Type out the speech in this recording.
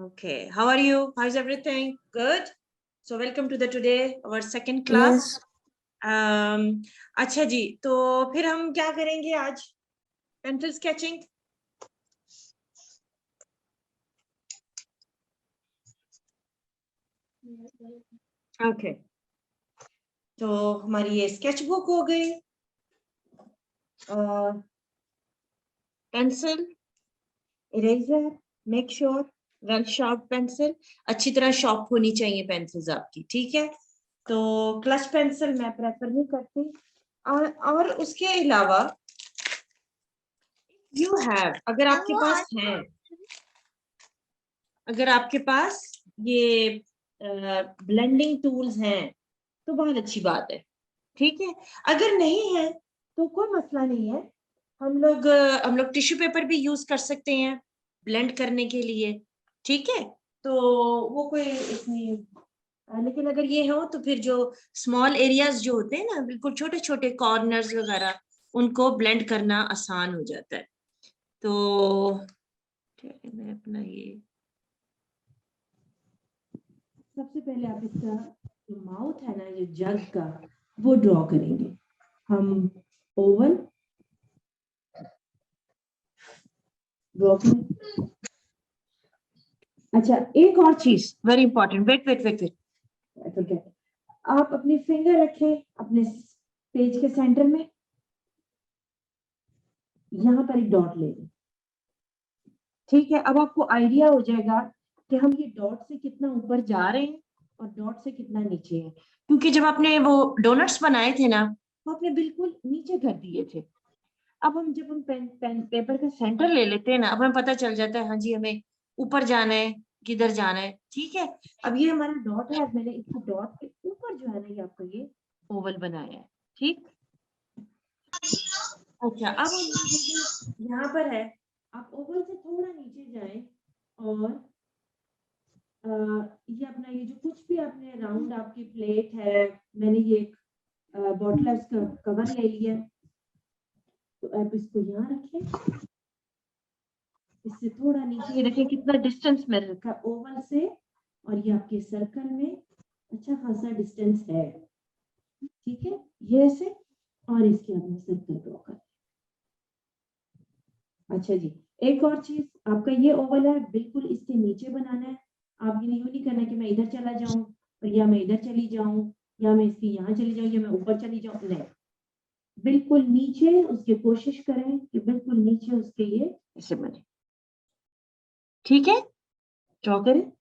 Okay, how are you? How's everything? Good. So welcome to the today our second class. अच्छा जी, तो फिर हम क्या करेंगे आज? Pencil sketching. ओके, तो हमारी ये स्केच बुक हो गई. Pencil, eraser, make sure well sharp pencil. अच्छी तरह शार्प होनी चाहिए पेंसिल्स आपकी, ठीक है? तो क्लच पेंसिल मैं प्रेफर नहीं करती. और उसके अलावा यू हैव, अगर आपके पास है, अगर आपके पास ये ब्लेंडिंग टूल्स हैं तो बहुत अच्छी बात है, ठीक है? अगर नहीं है तो कोई मसला नहीं है. हम लोग टिश्यू पेपर भी यूज कर सकते हैं ब्लेंड करने के लिए, ठीक है? तो वो कोई इसमें, लेकिन अगर ये हो तो फिर जो स्मॉल एरियाज जो होते हैं ना, बिल्कुल छोटे छोटे कॉर्नर्स वगैरह, उनको ब्लेंड करना आसान हो जाता है. तो मैं अपना ये सबसे पहले आप इसका जो माउथ है ना, ये जग का, वो ड्रॉ करेंगे हम. ओवल ड्रॉ करें. अच्छा, एक और चीज very important. Wait wait wait wait, आप अपनी फिंगर रखें अपने पेज के सेंटर में. यहाँ पर एक डॉट ले लें, ठीक है? अब आपको आइडिया हो जाएगा कि हम ये डॉट से कितना ऊपर जा रहे हैं और डॉट से कितना नीचे है, क्योंकि जब आपने वो डोनट्स बनाए थे ना, वो आपने बिल्कुल नीचे कर दिए थे. अब हम जब हम पेपर का सेंटर ले लेते हैं ना, अब हमें पता चल जाता है हाँ जी हमें ऊपर जाना है, किधर जाना है, ठीक है? अब ये हमारा डॉट है, मैंने इसको डॉट के ऊपर जो है ना, ये आपका ये ओवल बनाया है, ठीक? अच्छा, अब हम यहाँ पर है, आप ओवल से थोड़ा नीचे जाएं और ये अपना ये जो कुछ भी आपने राउंड आपकी प्लेट है, मैंने ये बॉटल का कवर ले लिया, तो आप इसको यहाँ रखें. इससे थोड़ा नीचे रखें. कितना डिस्टेंस में रखा ओवल से, और ये आपके सर्कल में अच्छा खासा डिस्टेंस है, ठीक है? ये ऐसे, और इसके अपना सर्कल ड्रॉ कर. अच्छा जी, एक और चीज, आपका ये ओवल है, बिल्कुल इसके नीचे बनाना है. आप ये यूं नहीं करना कि मैं इधर चला जाऊं और या मैं इधर चली जाऊं, या मैं इसकी यहाँ चली जाऊं, या मैं ऊपर चली जाऊं. नहीं, बिल्कुल नीचे उसके कोशिश करें कि बिल्कुल नीचे उसके ये ऐसे बने, ठीक है? ड्रॉ करें.